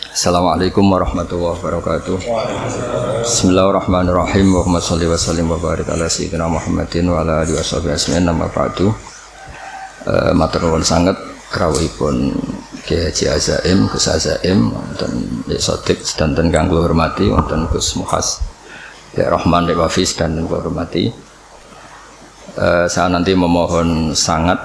Assalamualaikum warahmatullahi wabarakatuh. Bismillahirrahmanirrahim. Allahumma sholli wa sallim wa barik ala sayyidina Muhammadin wa ala alihi washabihi ajmain. Amma ba'du. Matur nuwun sanget rawuhipun Ki Haji Azaim, Gus Azaim dan Sodik sedanten kang kula hormati wonten Gus Muhas ya Rahman Hafiz dan kula hormati. Saya nanti memohon sangat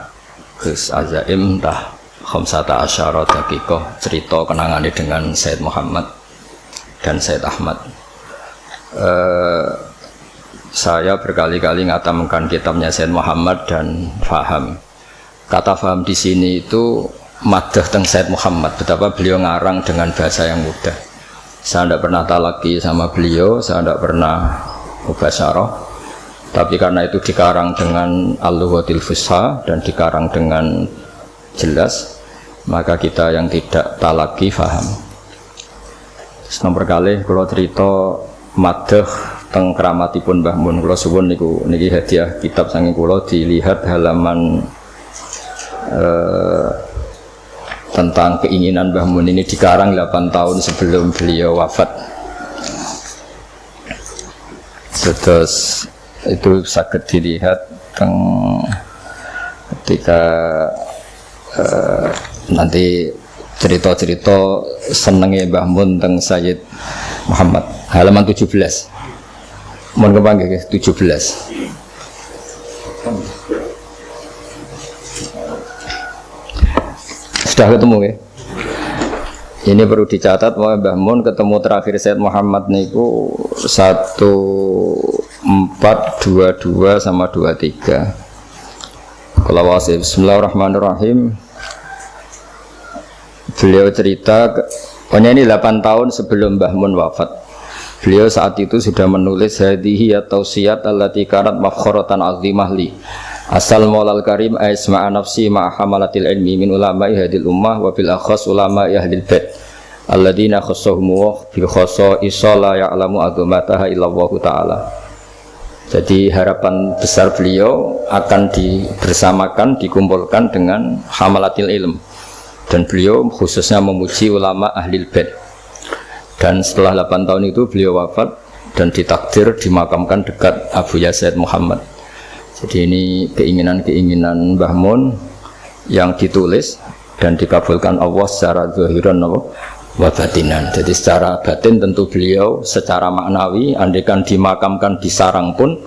Gus Azaim dah khamsata asyara daqiqah cerita kenangannya dengan Sayyid Muhammad dan Sayyid Ahmad. Saya berkali-kali ngatamkan kitabnya Sayyid Muhammad dan faham. Kata faham di sini itu madah teng Sayyid Muhammad, betapa beliau ngarang dengan bahasa yang mudah. Saya tidak pernah talaki sama beliau, saya tidak pernah mubasyarah, tapi karena itu dikarang dengan al-lughatil fusha dan dikarang dengan jelas, maka kita yang tidak talaki faham. Nomor kali kalau cerita madah teng keramatipun Mbah Mun, kula suwun niki hadiah kitab saking kula, dilihat halaman tentang keinginan Mbah Mun ini dikarang 8 tahun sebelum beliau wafat. Terus itu sakit dilihat ketika nanti cerita-cerita senengnya Mbah Mun tentang Sayyid Muhammad halaman 17. Mohon kepanggih 17. Sudah ketemu ya? Ini perlu dicatat bahwa Mbah Mun ketemu terakhir Sayyid Muhammad niku 1422 sama 23. Kalau wasif Bismillahirrahmanirrahim. Beliau cerita, pokoknya ini 8 tahun sebelum Mbah Mun wafat. Beliau saat itu sudah menulis hadhihi at-tausiyat allati kanat mafkharatan azimah li. Asal maulal karim aisma'a nafsi ma'a hamalatil ilmi min ulama'i hadil ummah wa bil akhas ulama'i ahlil bait alladina khassahum bil khassa isala ya'lamu azamataha illallahu ta'ala. Jadi harapan besar beliau akan dibersamakan, dikumpulkan dengan hamalatil ilm, dan beliau khususnya memuji ulama ahlil bait. Dan setelah 8 tahun itu beliau wafat dan ditakdir dimakamkan dekat Abu Yazid Muhammad. Jadi ini keinginan-keinginan Mbah Mun yang ditulis dan dikabulkan Allah secara zahiran wa batinan. Jadi secara batin tentu beliau secara maknawi andaikan dimakamkan di sarang pun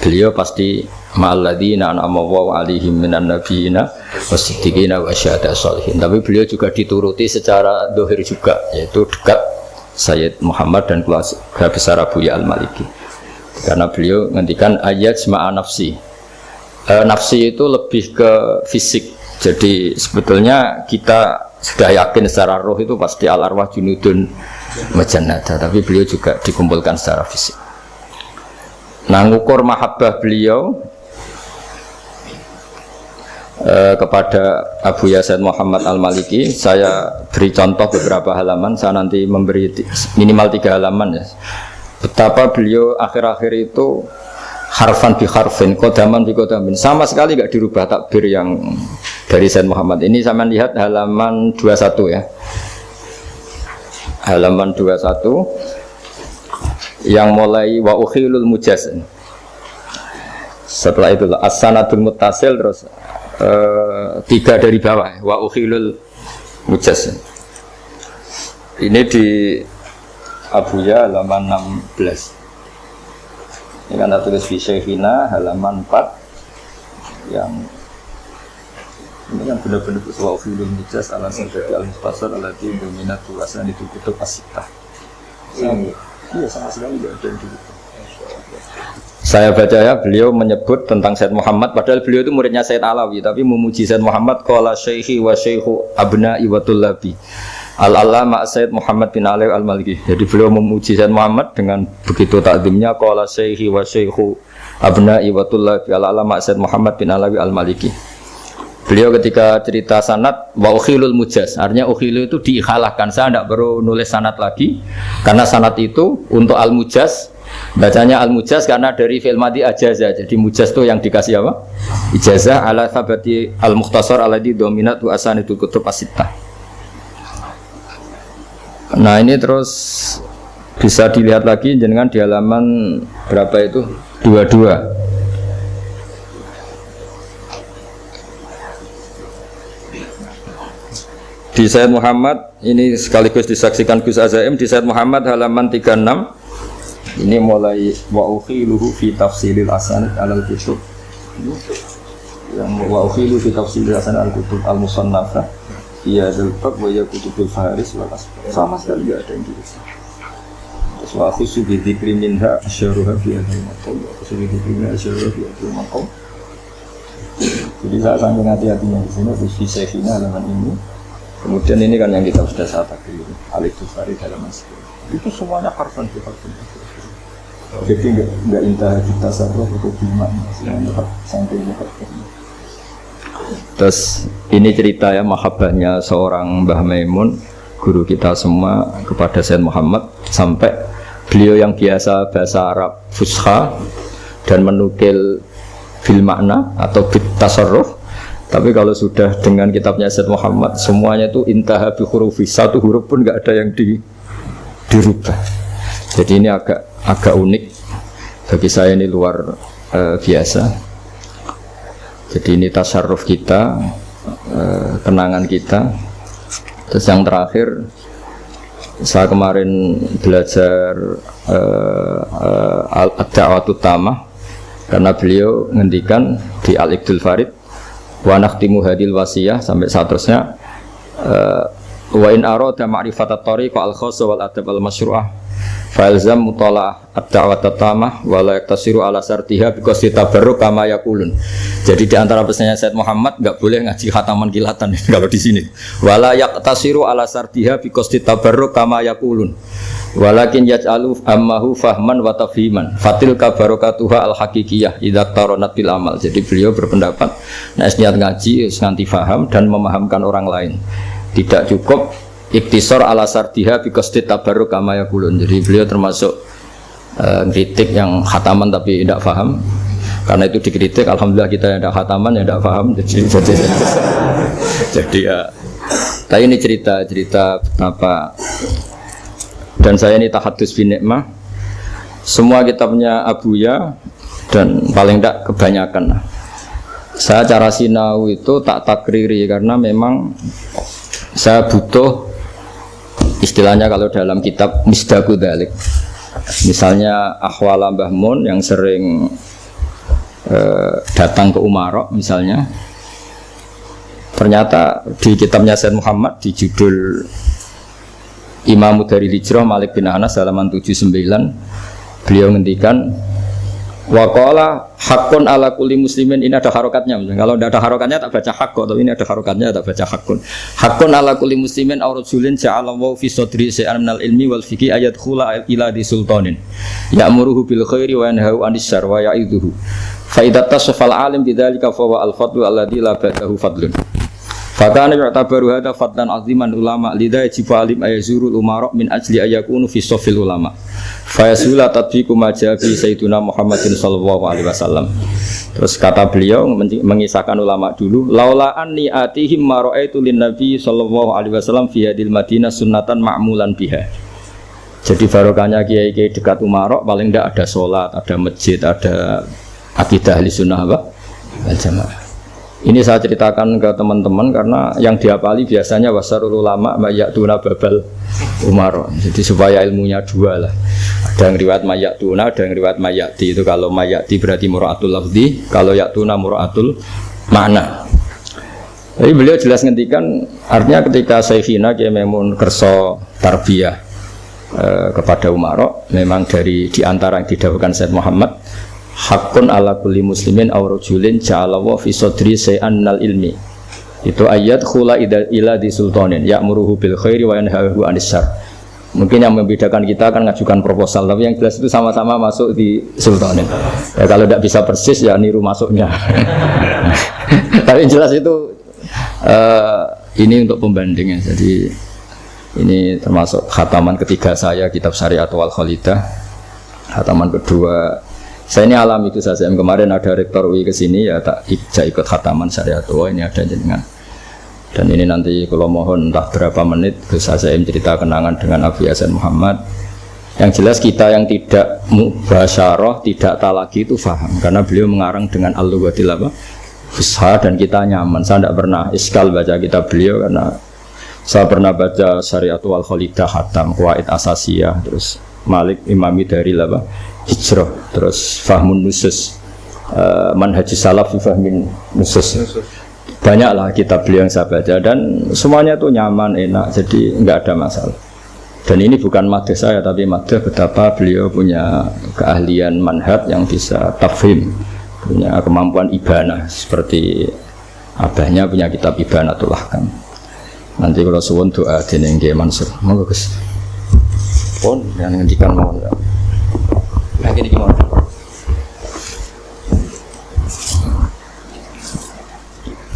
beliau pasti ma'alladzina an'ama Allahu 'alaihim minan nabiyina wasiddiqina wasyuhada'i sholihin. Tapi beliau juga dituruti secara zahir juga, yaitu dekat Sayyid Muhammad dan keluarga besar Abu Ya Al-Maliki. Karena beliau ngendikan ayat sema'a nafsi. Nafsi itu lebih ke fisik. Jadi sebetulnya kita sudah yakin secara roh itu pasti al-arwah junudun majannada, tapi beliau juga dikumpulkan secara fisik. Nah, ngukur mahabbah beliau kepada Abu Yazid Muhammad Al-Maliki, saya beri contoh beberapa halaman. Saya nanti memberi minimal 3 halaman ya. Betapa beliau akhir-akhir itu harfan bi harfin, kodaman bi kodamin, sama sekali nggak dirubah takbir yang dari Sayyid Muhammad. Ini sama lihat halaman 21 ya, halaman 21 yang mulai wa ukhilul mujaz. Setelah itu as-sanadul muttasil, terus 3 dari bawah wa ukhilul mujaz. Ini di Abu Ya halaman 16. Ini kan tulis fi Syekhina halaman 4 yang ini kan benar-benar wa ukhilul mujaz ala sadati al-mukhtasar allati dominat tuasan itu kutub as-sittah. Iya, sama sekali tidak ada yang dulu. Saya baca ya, beliau menyebut tentang Sayyid Muhammad, padahal beliau itu muridnya Sayyid Alawi, tapi memuji Sayyid Muhammad qala syekhi wa syekhu abna'i wa tullabi al-allama Sayyid Muhammad bin Ali Al-Maliki. Jadi beliau memuji Sayyid Muhammad dengan begitu takdimnya qala syekhi wa syekhu abna'i wa tullabi al-allama Sayyid Muhammad bin Ali Al-Maliki. Beliau ketika cerita sanad wa ukhilul mujaz, artinya ukhilu itu diikhalahkan. Saya tidak perlu nulis sanad lagi karena sanad itu untuk al-mujaz, bacanya al-mujaz karena dari fi'il madhi ajaza. Jadi mujaz itu yang dikasih apa? Ijazah ala thabati al-mukhtasar alladhi dominat wa asanidul kutub as-sittah. Nah ini terus bisa dilihat lagi jenengan di halaman berapa itu? 22. Di Sayyid Muhammad ini sekaligus disaksikan Gus Azaim di Sayyid Muhammad halaman 36. Ini mulai wa ukhiluhu fi tafsilil asanid alal kutub. Yang wa ukhilu fi tafsilil asanid al kutub al musannafah. Iya dzal-bab wa ya kutubul faris wal asbab. Sama sekali enggak ada yang gitu. Terus wa khusu bi dzikri minha asyaruha fi hadal maqam. Khusu bi dzikri minha asyaruha fi hadal maqam. Jadi saya sangat hati-hatinya di sini di sehina halaman ini. Kemudian ini kan yang kita sudah sampaikan Alif Tufari dalam masjid. Itu semuanya harfan harfan. Jadi enggak intah kita sarroh atau bimak semuanya sampai ini. Terus ini cerita ya mahabbahnya seorang Mbah Maimun guru kita semua kepada Sayyid Muhammad sampai beliau yang biasa bahasa Arab fusha dan menukil bil makna atau bit tasarruf. Tapi kalau sudah dengan kitabnya Sayyid Muhammad semuanya itu intaha bi hurufi, satu huruf pun enggak ada yang dirubah. Jadi ini agak unik bagi saya, ini luar biasa. Jadi ini tasarruf kita, kenangan kita. Terus yang terakhir saya kemarin belajar ad-da'watut tamah karena beliau ngendikan di Al-Iqdul Farid wa nakhtimu hadil wasiyah sampai seterusnya wa in arada ma'rifat at-tariq al-khassa wal adab al-masyru'ah falzam mutala'ah ad-da'wat tamah wa la yaktasiru ala sartiha biqasdi tabarruk kama yaqulun. Jadi di antara pesannya Sayyid Muhammad enggak boleh ngaji khataman kilatan kalau di sini. Wa la yaktasiru ala sartiha biqasdi tabarruk kama yaqulun. Walakin yaj'alu ammahu fahman wa tafhiman fatil kabarokatuha al-haqiqiyah idza taronat bil amal. Jadi beliau berpendapat nek niat ngaji nganti faham dan memahamkan orang lain. Tidak cukup iktisar ala sartiha bi qasdi tabarruk kama yaqulun. Jadi beliau termasuk kritik yang khataman tapi tidak faham. Karena itu dikritik, alhamdulillah kita yang tidak khataman yang tidak faham. Jadi ya. Tapi ini cerita betapa. Dan saya ini tahadus bin nikmah. Semua kitabnya Abuya dan paling tidak kebanyakan. Saya cara sinau itu tak takriri karena memang saya butuh istilahnya kalau dalam kitab misdaku dzalik. Misalnya Ahwal Mbah Mun yang sering datang ke Umarok misalnya. Ternyata di kitabnya Sayyid Muhammad di judul Imam dari Hijrah Malik bin Anas halaman 79 beliau ngendikan waqala haqqun ala kulli muslimin. Ini ada harokatnya, kalau tidak ada harokatnya tak baca haqqo, tapi ini ada harokatnya tak baca haqqun. Haqqun ala kulli muslimin aw rajulin ja'alallahu fi sadri shay'an minal ilmi wal fiqhi ayadkhula ila di sultanin ya'muruhu bil khairi wa yanhahu 'anil syarri wa ya'idhuhu fa idza tasafal alim bidzalika fa wa al fadlu alladzi la ba'dahu fadlun. Fakana yu'tabaru hadza fadlan 'aziman ulama lidha yajibu alim ayazurul umara min ajli ayakunu fi safil ulama. Fa yasula tatbiqu ma ja'a fi sayyidina Muhammadin sallallahu alaihi wasallam. Terus kata beliau mengisahkan ulama dulu, laula anni atihim ma ra'aitu lin nabi sallallahu alaihi wasallam fi hadil madinah sunnatan ma'mulan biha. Jadi barokahnya kiai-kiai dekat Umarok paling tidak ada sholat, ada masjid, ada akidah ahli sunnah wal jamaah. Ini saya ceritakan ke teman-teman karena yang dihafali biasanya wasarul ulama mayatuna babal Umar. Jadi supaya ilmunya dua lah. Ada yang riwayat mayatuna, ada yang riwayat mayati. Itu kalau mayati berarti mura'atul lafzi, kalau yatuna mura'atul makna. Jadi beliau jelas ngendikan artinya ketika Syekhina Kiai Maimun kerso tarbiyah kepada Umar, memang dari diantara yang didahulukan Sayyid Muhammad hakun ala kulli muslimin aw rajulin ja'alallahu fi sadri shay'an minal ilmi. Itu ayat khula ila di sultanin ya'muruhu bil khairi wa yanhahu 'anil syarr. Mungkin yang membedakan kita akan ngajukan proposal, tapi yang jelas itu sama-sama masuk di sultanin. Ya kalau tidak bisa persis ya niru masuknya. Tapi yang jelas itu ini untuk pembandingnya. Jadi ini termasuk khataman ketiga saya kitab Syariat wal Khalidah. Khataman kedua saya ini alami itu saja. Kemarin ada rektor UI ke sini ya tak ikut khataman Syariat. Oh ini ada jenengan. Dan ini nanti kalau mohon entah berapa menit bisa saya cerita kenangan dengan Abu Hasan Muhammad. Yang jelas kita yang tidak mubasyarah, tidak talaki itu faham karena beliau mengarang dengan al-lughatil fusha dan kita nyaman. Saya tidak pernah iskal baca kitab beliau karena saya pernah baca Syariatul Khalidah Hatam, Qawaid Asasiyah, terus Malik Imami dari Hijrah, terus Fahmun Nusus, Manhaj Salaf fi Fahmin Nusus. Banyaklah kitab beliau yang saya baca dan semuanya itu nyaman, enak, jadi nggak ada masalah. Dan ini bukan madhah saya tapi madhah betapa beliau punya keahlian manhaj yang bisa tafhim, punya kemampuan ibanah seperti abahnya punya kitab Ibanatul Ahkam. Nanti kalau suwun doa dening Nggih Mansur. Monggo Gus. Pun yang ngendikan mawon. Lagi iki mawon.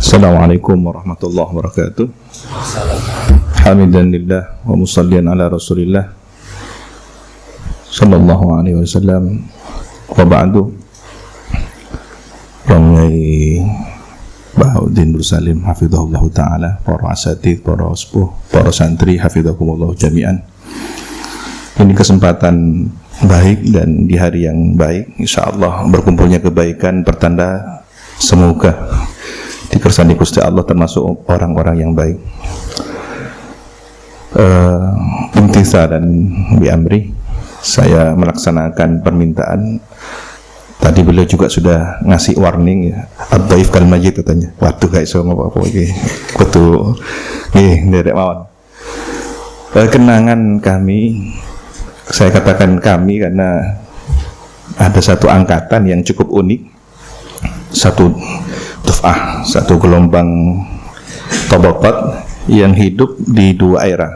Assalamualaikum warahmatullahi wabarakatuh. Hamidan lillah wa musallian ala rasulillah sallallahu alaihi wasallam wa ba'du. Ramai Bahuddin Nursalim hafizahullah ta'ala, para asatidz, para sepuh, para santri hafizahumullah jami'an. Ini kesempatan baik dan di hari yang baik, insyaallah berkumpulnya kebaikan pertanda semoga dikersani Gusti Allah termasuk orang-orang yang baik. Imtithal dan bi amri, saya melaksanakan permintaan. Tadi beliau juga sudah ngasih warning ya, ad-dhaif kal majid katanya. Waduh gak iso ngopo-ngopo iki. Kudu nggih nderek mawon. Kenangan kami, saya katakan kami karena ada satu angkatan yang cukup unik. Satu duf'ah, satu gelombang tabaqat yang hidup di dua era.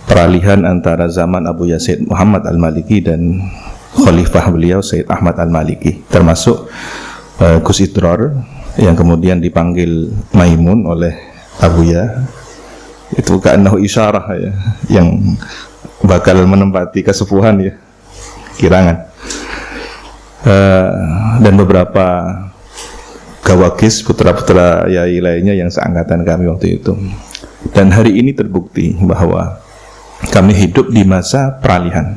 Peralihan antara zaman Abu Yazid Muhammad Al-Maliki dan khalifah beliau Sayyid Ahmad Al-Maliki, termasuk Gus Idrar yang kemudian dipanggil Maimun oleh Abuya. Itu ka'annahu isyarah ya, yang bakal menempati kesepuhan ya, kirangan. Dan beberapa gawakis putra-putra yai lainnya yang seangkatan kami waktu itu. Dan hari ini terbukti bahwa kami hidup di masa peralihan.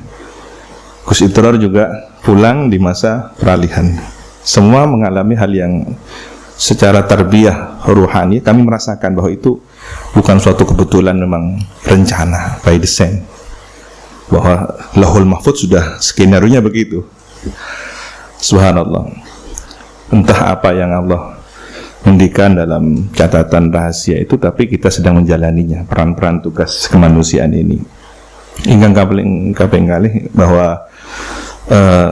Gus Idrar juga pulang di masa peralihan. Semua mengalami hal yang secara tarbiyah ruhani kami merasakan bahwa itu bukan suatu kebetulan, memang rencana by design, bahwa Lauhul Mahfuz sudah skenario-nya begitu. Subhanallah. Entah apa yang Allah mendikan dalam catatan rahasia itu, tapi kita sedang menjalaninya, peran-peran tugas kemanusiaan ini. Ingkang kaping kalih bahwa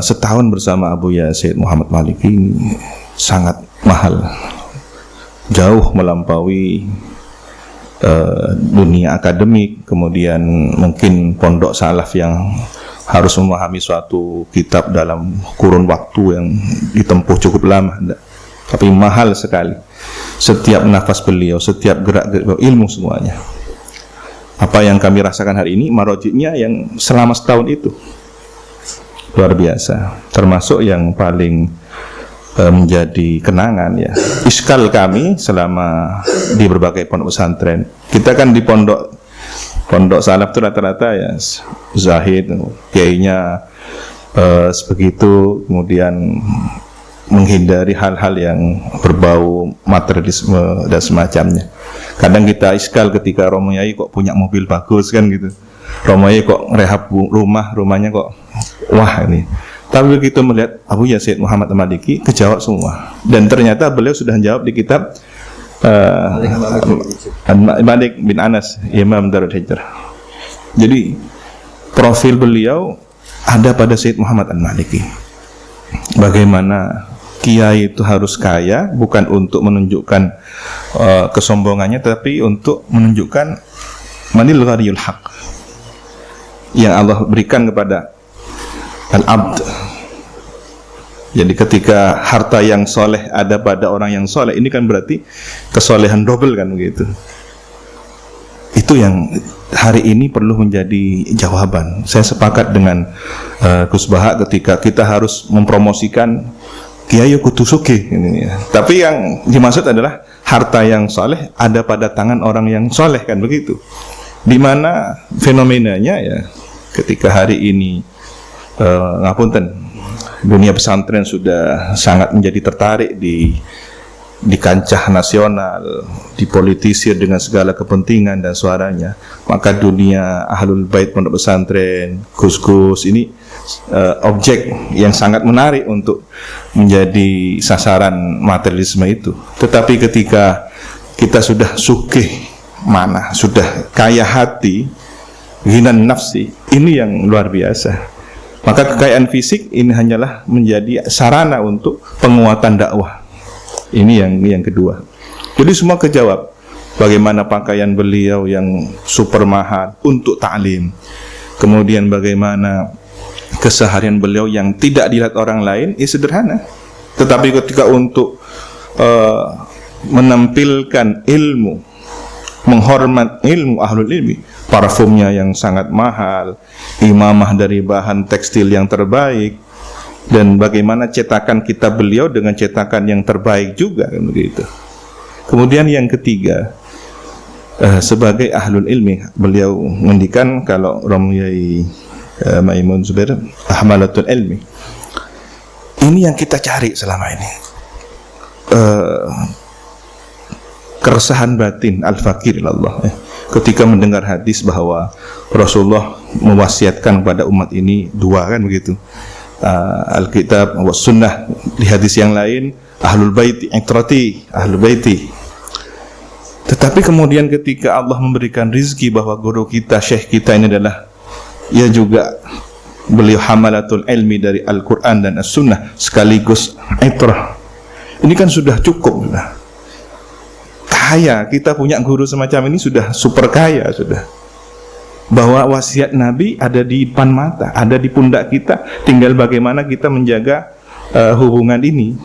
setahun bersama Abu Yazid Muhammad Maliki ini sangat mahal, jauh melampaui dunia akademik, kemudian mungkin pondok salaf yang harus memahami suatu kitab dalam kurun waktu yang ditempuh cukup lama, tapi mahal sekali. Setiap nafas beliau, setiap gerak-gerik ilmu semuanya. Apa yang kami rasakan hari ini marojiknya yang selama setahun itu luar biasa, termasuk yang paling menjadi kenangan ya, iskal kami selama di berbagai pondok pesantren. Kita kan di pondok salaf itu rata-rata ya zahid, kiainya sebegitu, kemudian menghindari hal-hal yang berbau materialisme dan semacamnya. Kadang kita iskal ketika Romo Yai kok punya mobil bagus kan gitu, Romo Yai kok rehab rumahnya kok wah ini. Tapi begitu melihat Abu Yazid Muhammad Al-Maliki, kejawab semua. Dan ternyata beliau sudah menjawab di kitab Malik bin Anas, Imam Darul Hijrah. Jadi profil beliau ada pada Sayyid Muhammad Al-Maliki. Bagaimana kiai itu harus kaya, bukan untuk menunjukkan kesombongannya, tapi untuk menunjukkan manil ghariyul haq yang Allah berikan kepada al-abd. Jadi ketika harta yang soleh ada pada orang yang soleh, ini kan berarti kesolehan double kan begitu. Itu yang hari ini perlu menjadi jawaban. Saya sepakat dengan Gus Baha ketika kita harus mempromosikan Kiai kudu sugih ini ya. Tapi yang dimaksud adalah harta yang soleh ada pada tangan orang yang soleh, kan begitu. Di mana fenomenanya ya, ketika hari ini ngapunten, dunia pesantren sudah sangat menjadi tertarik di kancah nasional, dipolitisir dengan segala kepentingan dan suaranya, maka dunia ahlul bait pondok pesantren, gus-gus ini objek yang sangat menarik untuk menjadi sasaran materialisme itu. Tetapi ketika kita sudah sugih mana, sudah kaya hati, ghinan nafsi, ini yang luar biasa. Maka kekayaan fisik ini hanyalah menjadi sarana untuk penguatan dakwah. Ini yang kedua. Jadi semua kejawab. Bagaimana pakaian beliau yang super mahal untuk ta'lim. Kemudian bagaimana keseharian beliau yang tidak dilihat orang lain, sederhana. Tetapi ketika untuk menampilkan ilmu, menghormat ilmu ahlul ilmi, parfumnya yang sangat mahal, imamah dari bahan tekstil yang terbaik, dan bagaimana cetakan kitab beliau dengan cetakan yang terbaik juga, kan begitu. Kemudian yang ketiga, sebagai ahlul ilmi, beliau mengendikan kalau Romyai Maimun Zubair ahmalatul ilmi. Ini yang kita cari selama ini, keresahan batin al-fakir ilallah, ketika mendengar hadis bahwa Rasulullah mewasiatkan kepada umat ini dua, kan begitu, Alkitab wa sunnah. Di hadis yang lain, ahlul baiti itrati, ahlul baiti. Tetapi kemudian ketika Allah memberikan rizki bahwa guru kita, syekh kita ini adalah, ia juga beliau hamalatul ilmi dari Al-Quran dan As-Sunnah sekaligus itrah, ini kan sudah cukup. Kaya, kita punya guru semacam ini sudah super kaya sudah. Bahwa wasiat Nabi ada di depan mata, ada di pundak kita, tinggal bagaimana kita menjaga hubungan ini.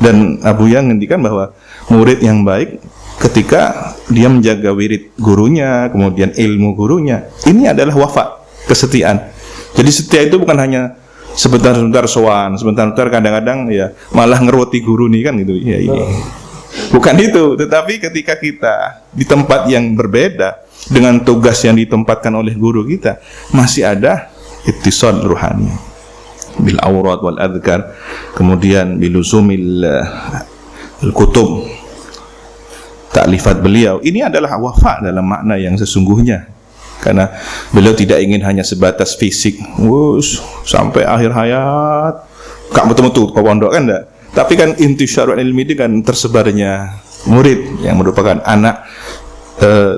Dan Abu Yang ngendikan bahwa murid yang baik ketika dia menjaga wirid gurunya, kemudian ilmu gurunya, ini adalah wafa, kesetiaan. Jadi setia itu bukan hanya sebentar-sebentar sowan, sebentar-sebentar kadang-kadang ya malah ngeroti guru nih, kan gitu ya, ini. Bukan itu, tetapi ketika kita di tempat yang berbeda dengan tugas yang ditempatkan oleh guru kita, masih ada ittisal ruhani bil awrat wal adhkar, kemudian biluzumil al-kutub, taklifat beliau. Ini adalah wafa dalam makna yang sesungguhnya, karena beliau tidak ingin hanya sebatas fisik, sampai akhir hayat gak betul-betul ke pondok, kan enggak. Tapi kan intisyarul ilmi itu kan tersebarnya murid yang merupakan anak,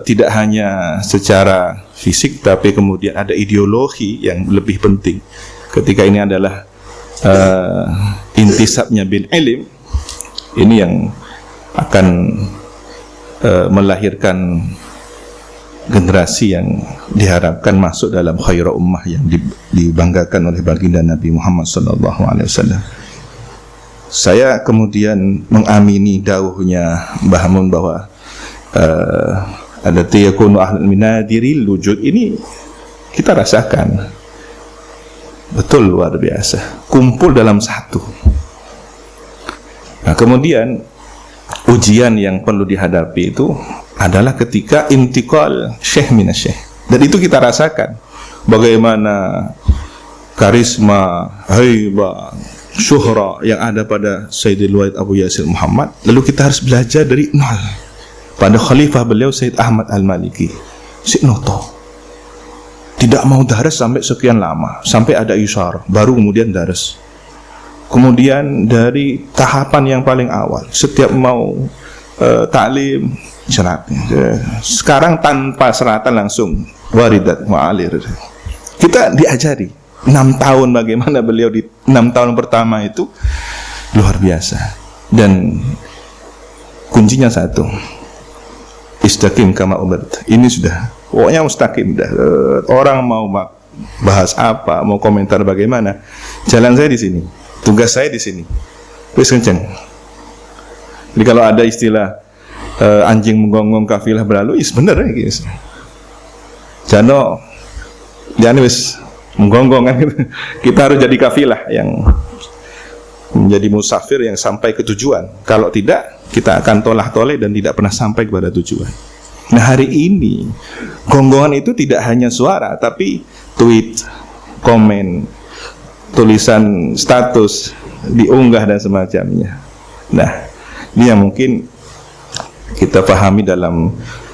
tidak hanya secara fisik, tapi kemudian ada ideologi yang lebih penting. Ketika ini adalah intisabnya bil ilm, ini yang akan melahirkan generasi yang diharapkan masuk dalam khairul ummah yang dibanggakan oleh baginda Nabi Muhammad SAW. Saya kemudian mengamini dawuhnya Mbah Mun bahwa ada tiyakunu ahlul minadiril wujud, ini kita rasakan betul luar biasa, kumpul dalam satu. Nah, kemudian ujian yang perlu dihadapi itu adalah ketika intiqal syekh minasyekh, dan itu kita rasakan bagaimana karisma, haibah, syuhra yang ada pada Sayyidil Wahid Abu Yasir Muhammad. Lalu kita harus belajar dari nol pada khalifah beliau Sayyid Ahmad Al-Maliki, Syekh Noto tidak mau daras sampai sekian lama, sampai ada isyarah baru kemudian daras. Kemudian dari tahapan yang paling awal, setiap mau taklim syarat, sekarang tanpa seratan langsung waridat mu'alir. Kita diajari 6 tahun bagaimana beliau di 6 tahun pertama itu luar biasa. Dan kuncinya satu, istaqim kama umirt. Ini sudah pokoknya mustaqim dah. Orang mau bahas apa, mau komentar bagaimana, jalan saya di sini, tugas saya di sini, wis kenceng. Jadi kalau ada istilah anjing menggonggong kafilah berlalu, is bener ya guys. Jano jangan wis menggonggong kan. Kita harus jadi kafilah yang menjadi musafir yang sampai ke tujuan. Kalau tidak, kita akan tolah-toleh dan tidak pernah sampai kepada tujuan. Nah, hari ini gonggongan itu tidak hanya suara, tapi tweet, komen, tulisan status, diunggah dan semacamnya. Nah, ini yang mungkin kita pahami dalam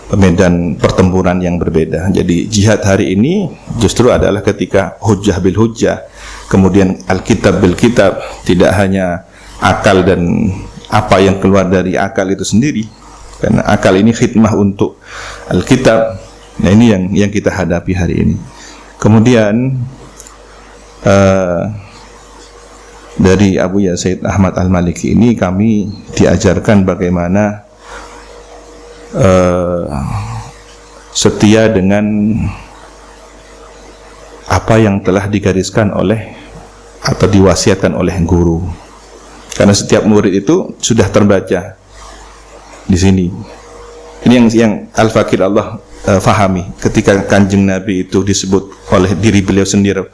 medan pertempuran yang berbeda. Jadi jihad hari ini justru adalah ketika hujjah bil hujjah, kemudian alkitab bil kitab, tidak hanya akal dan apa yang keluar dari akal itu sendiri, karena akal ini khidmah untuk alkitab. Nah, ini yang kita hadapi hari ini. Kemudian dari Abu Yazid Ahmad Al-Maliki ini kami diajarkan bagaimana setia dengan apa yang telah digariskan oleh atau diwasiatkan oleh guru, karena setiap murid itu sudah terbaca di sini. Ini yang Al-Fakir Allah fahami ketika Kanjeng Nabi itu disebut oleh diri beliau sendiri,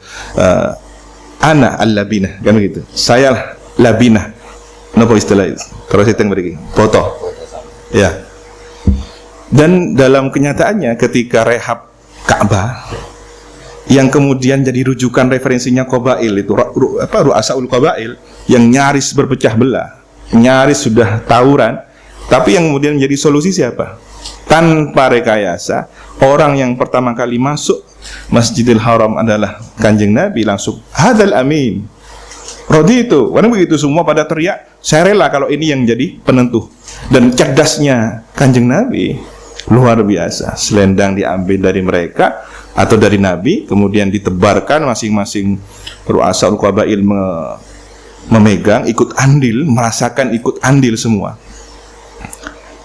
ana al-labinah, kan begitu, saya labinah. Napa istilah itu? Terus itu yang beri foto ya. Dan dalam kenyataannya ketika rehab Ka'bah yang kemudian jadi rujukan referensinya Qabail itu, Ru'asaul Qabail yang nyaris berpecah belah, nyaris sudah tawuran, tapi yang kemudian menjadi solusi siapa? Tanpa rekayasa, orang yang pertama kali masuk Masjidil Haram adalah Kanjeng Nabi, langsung hadzal amin, raditu. Karena begitu semua pada teriak, saya rela kalau ini yang jadi penentu. Dan cerdasnya Kanjeng Nabi luar biasa. Selendang diambil dari mereka atau dari Nabi, kemudian ditebarkan, masing-masing Ru'asaul Qabail memegang, ikut andil, merasakan ikut andil semua.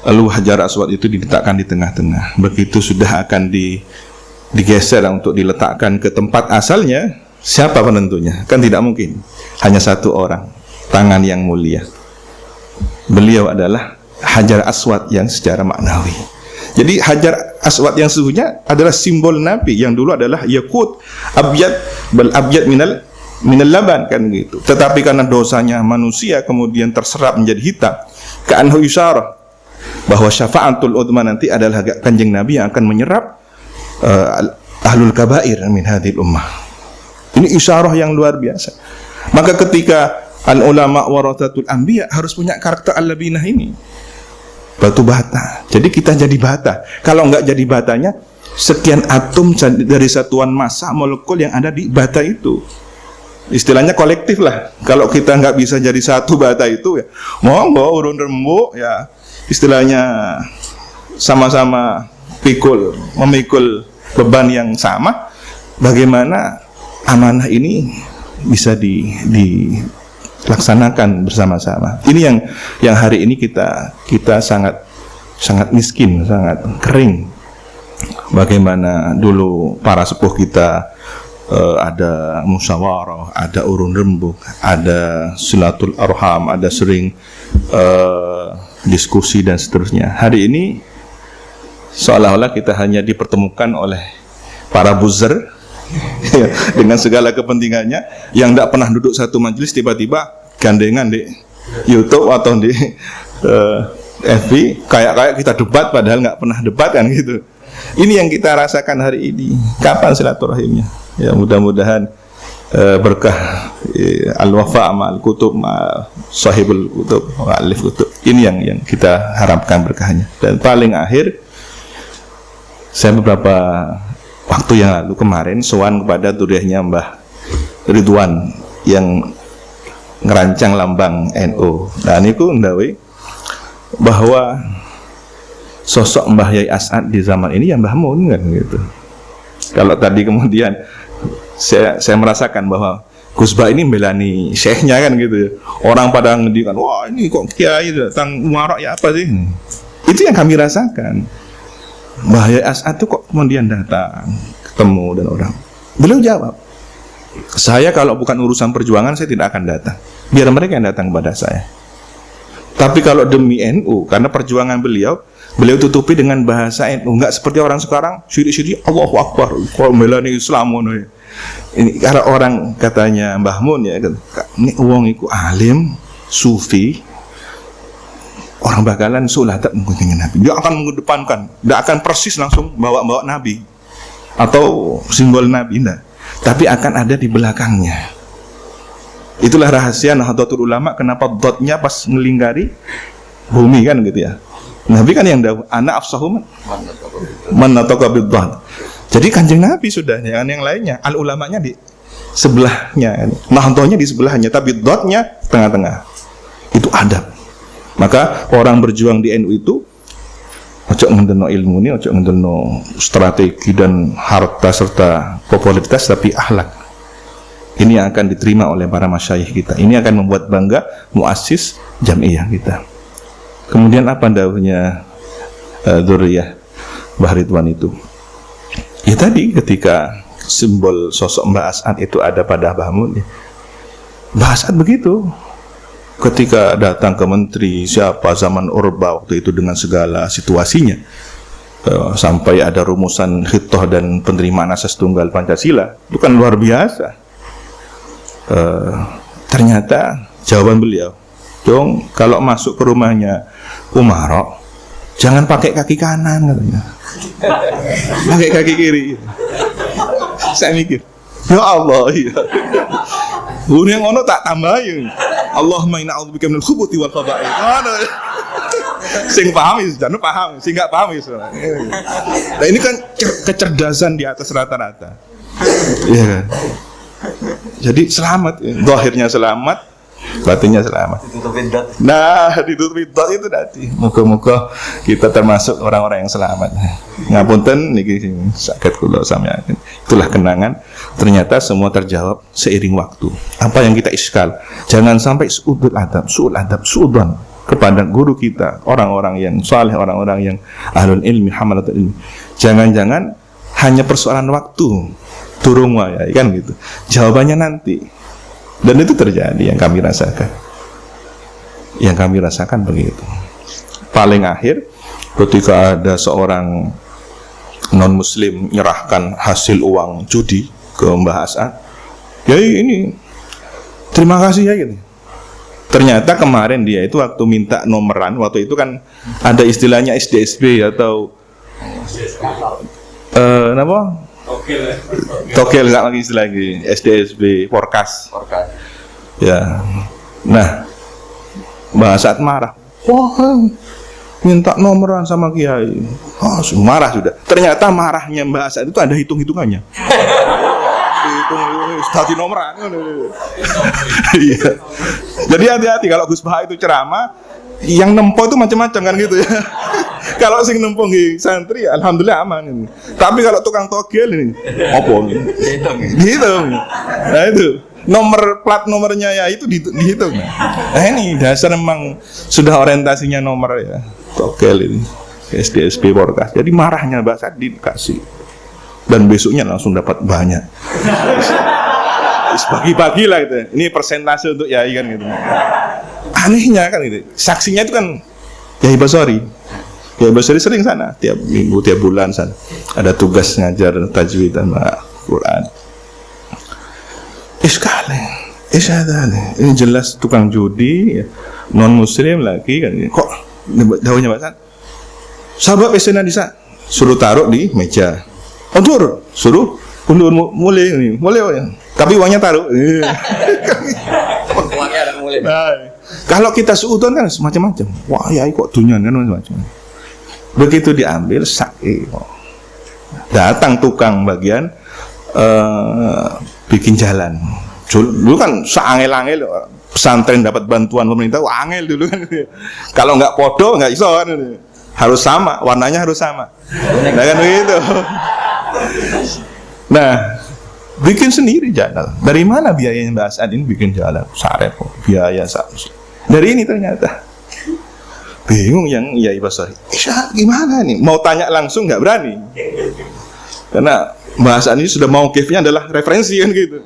Lalu Hajar Aswad itu diletakkan di tengah-tengah. Begitu sudah akan digeser untuk diletakkan ke tempat asalnya, siapa penentunya? Kan tidak mungkin hanya satu orang, tangan yang mulia. Beliau adalah Hajar Aswad yang secara maknawi. Jadi Hajar Aswad yang sesungguhnya adalah simbol Nabi yang dulu adalah yakut abyad bal abyad minal laban, kan gitu. Tetapi karena dosanya manusia kemudian terserap menjadi hitam. Ka'anhu isyarah bahwa syafa'atul udma nanti adalah Kanjeng Nabi yang akan menyerap ahlul kabair min hadhil ummah. Ini isyarah yang luar biasa. Maka ketika al ulama warathatul anbiya harus punya karakter al-labinah ini. Batu bata. Jadi kita jadi bata. Kalau enggak jadi batanya, sekian atom dari satuan massa molekul yang ada di bata itu. Istilahnya kolektif lah. Kalau kita enggak bisa jadi satu bata itu, ya monggo urun rembuk, ya istilahnya sama-sama memikul beban yang sama. Bagaimana amanah ini bisa dilaksanakan bersama-sama. Ini yang hari ini kita sangat miskin, sangat kering. Bagaimana dulu para sepuh kita ada musyawarah, ada urun rembuk, ada silatul arham, ada sering diskusi dan seterusnya. Hari ini seolah-olah kita hanya dipertemukan oleh para buzzer dengan segala kepentingannya, yang tidak pernah duduk satu majelis tiba-tiba gandengan di YouTube atau di FB kayak kita debat padahal nggak pernah debat, kan gitu. Ini yang kita rasakan hari ini. Kapan silaturahimnya? Ya mudah-mudahan berkah al-wafa ma'al kutub sahibul kutub alif kutub. Ini yang kita harapkan berkahnya. Dan paling akhir, saya beberapa waktu yang lalu kemarin sowan kepada duriahnya Mbah Ridwan yang ngerancang lambang NU. Nah niku ndawe bahwa sosok Mbah Yai As'ad di zaman ini ya Mbah Mun, kan gitu. Kalau tadi kemudian saya merasakan bahwa Gus Ba ini melani syekhnya, kan gitu. Orang pada ngedikan, wah ini kok kiai datang muarak ya apa sih? Itu yang kami rasakan. Mbah Yai As'ad itu kok kemudian datang ketemu dan orang. Beliau jawab, saya kalau bukan urusan perjuangan saya tidak akan datang. Biar mereka yang datang kepada saya. Tapi kalau demi NU, karena perjuangan beliau Beliau tutupi dengan bahasa enggak seperti orang sekarang syirik-syirik Allahu Akbar kalau melani Islam ngono ya. Ini kalau orang katanya Mbah Mun ya, ini wong iku alim, sufi, orang bakalan sulatan menggunting Nabi. Dia akan mengedepankan, tidak akan persis langsung bawa Nabi atau simbol Nabi, enggak. Tapi akan ada di belakangnya. Itulah rahasia Nahdlatul Ulama, kenapa dotnya pas ngelingkari bumi kan gitu ya. Nabi kan yang dahulu anak afsahum manataka bid-dhat. Jadi Kanjeng Nabi sudah, jangan yang lainnya. Al ulamanya di sebelahnya, nahdhahnya di sebelahnya, tapi dotnya tengah-tengah. Itu adab. Maka orang berjuang di NU itu ojo ngendelno ilmu ini, ojo ngendelno strategi dan harta serta popularitas, tapi akhlak. Ini yang akan diterima oleh para masyayikh kita. Ini akan membuat bangga muassis jamiah kita. Kemudian apa dawuhnya Dzurriyah Mbah Ridwan itu? Ya tadi ketika simbol sosok Mbah As'ad itu ada pada Mbah Mun, Mbah As'ad begitu. Ketika datang ke menteri siapa zaman Orba waktu itu dengan segala situasinya, sampai ada rumusan khitoh dan penerimaan asas tunggal Pancasila, itu kan luar biasa. Ternyata jawaban beliau, dong kalau masuk ke rumahnya Umarok jangan pakai kaki kanan katanya, pakai kaki kiri. Saya mikir, ya Allah, iya. Yang ngono tak tambahin. Allahumma inna a'udzubika minal khubuthi wal khaba'ith. Sing paham ya, jangan paham. Sing nggak paham ya. Nah ini kan kecerdasan di atas rata-rata. Iya kan. Jadi selamat, zahirnya selamat, batinnya selamat. Nah, ditutupi dot itu tadi. Moga-moga kita termasuk orang-orang yang selamat. Ngapunten niki saged kula sampeyan. Itulah kenangan. Ternyata semua terjawab seiring waktu. Apa yang kita iskal, jangan sampai su'ul adab kepada guru kita, orang-orang yang saleh, orang-orang yang ahlul ilmi, hamalatul ilmi. Jangan-jangan hanya persoalan waktu. Turung ya kan gitu. Jawabannya nanti. Dan itu terjadi yang kami rasakan. Yang kami rasakan begitu. Paling akhir ketika ada seorang non muslim menyerahkan hasil uang judi ke Mbah As'ad, ya ini terima kasih ya gitu. Ternyata kemarin dia itu waktu minta nomeran, waktu itu kan ada istilahnya SDSB atau apa? Togel nggak lagi istilah lagi, SDSB forecast. Ya, nah Mbah As'ad marah. Wah, minta nomoran sama kiai. Oh, marah sudah. Ternyata marahnya Mbah As'ad itu ada hitung-hitungannya. Hitung tadi nomoran. Iya. Jadi hati-hati kalau Gus Bah itu ceramah, yang nempo itu macam-macam kan gitu ya. Kalau sing nempo nggih santri, alhamdulillah aman ini. Tapi kalau tukang togel ini, apa ini? Dihitung. Nah itu nomor plat nomornya ya itu dihitung. Nah ini dasar memang sudah orientasinya nomor ya. Togel ini SDSB forecast. Jadi marahnya Mbak As'ad dikasih. Dan besoknya langsung dapat banyak. Bagi-bagi lah gitu. Ini persentase untuk yai kan gitu. Anehnya kan gitu. Saksinya itu kan Yai Basori. Yai Basori sering sana, tiap minggu, tiap bulan sana. Ada tugas ngajar tajwid dan Quran. Ini jelas tukang judi, ya. Non muslim lagi kan. Kok daunnya Pak? Sahabat pesanan di sana. Suruh taruh di meja. Undur, suruh undur mulai nih, mulai ya. Tapi uangnya taruh. Uangnya ada mulai. Nah, kalau kita suudon kan semacam-macam. Wah, ya kok dunyan kan macam-macam. Begitu diambil datang tukang bagian bikin jalan. Dulu kan seangel-angel pesantren dapat bantuan pemerintah, angel dulu kan. Kalau nggak podo nggak iso kan. Harus sama, warnanya harus sama. Nah kan begitu. Nah, bikin sendiri jalan. Dari mana biayanya Mbak As'ad ini bikin jalan? Sarep biaya dari ini ternyata. Bingung yang Yai Basori. Gimana nih? Mau tanya langsung nggak berani. Karena Mbak As'ad ini sudah mau kifnya adalah referensi kan gitu.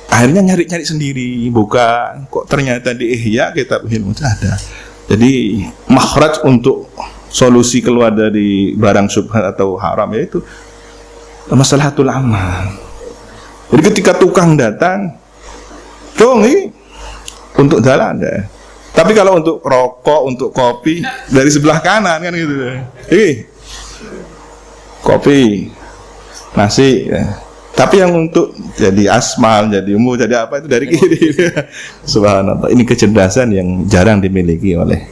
Akhirnya nyari-nyari sendiri, buka. Kok ternyata di Ihya kitab ilmu ada. Jadi makhraj untuk solusi keluar dari barang syubhat atau haram, yaitu maslahatul amal. Jadi ketika tukang datang, dong ini untuk jalan ya. Tapi kalau untuk rokok, untuk kopi dari sebelah kanan kan gitu. Kopi, nasi ya. Tapi yang untuk jadi asmal, jadi umum, jadi apa itu dari kiri. Subhanallah. Ini kecerdasan yang jarang dimiliki oleh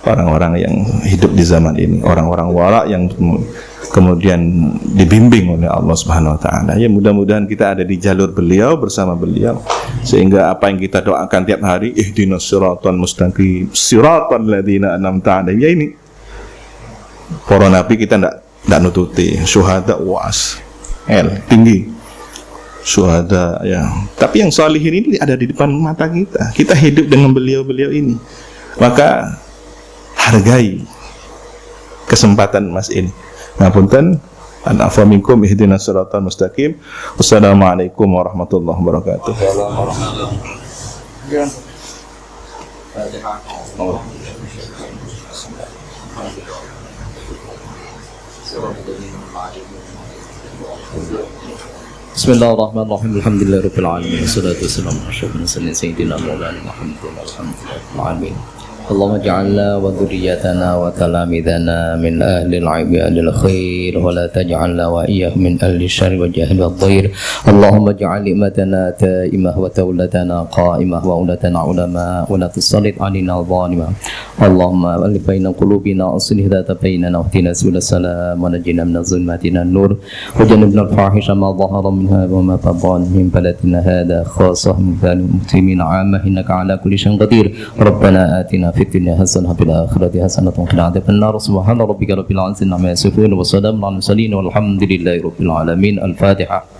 orang-orang yang hidup di zaman ini, orang-orang wara yang kemudian dibimbing oleh Allah Subhanahu wa taala. Ya, mudah-mudahan kita ada di jalur beliau, bersama beliau, sehingga apa yang kita doakan tiap hari, ihdinas siratal mustaqim, siratal ladzina an'amta 'alaihim. Ya, ini para nabi kita enggak nututi, syuhada was tinggi syuhada ya. Tapi yang salihin ini ada di depan mata kita. Kita hidup dengan beliau-beliau ini. Maka hargai kesempatan Mas ini. Ngapunten, an afa minkum ihdinas siratal mustaqim. Wassalamualaikum warahmatullahi wabarakatuh. Bismillahirrahmanirrahim. Alhamdulillahirabbil alamin. Wassalatu wassalamu ala asyrofil mursalin sayyidina maulana Muhammadin walhamdulillahi alamin. Allahumma ij'alna wa dhurriyatana wa talamidana min ahli al-'ilmi wal khair wa la taj'alna wa iyyahum min ahli syarri wa jahli wad dhair. Allahumma ij'al ni'matana ta'imah wa tawlatana qa'imah wa ulatana ulama wa la tusallit 'alaina adh-dhalimah. Allahumma alif baina qulubina aslih dhata bainana wa hdina subul salam wa najjina min adh-dhulumati ila an-nur wa jannibna al-fahisha ma dhahara minha wa ma baṭana min balatina hadha khassah min al-muslimin 'ammah innaka 'ala kulli shay'in qadir. Rabbana atina في الدنيا حسنة وفي الآخرة حسنة وقنا عذاب النار. سبحان ربك رب العزة عما يصفون وسلام على المرسلين والحمد لله رب العالمين. الفاتحة.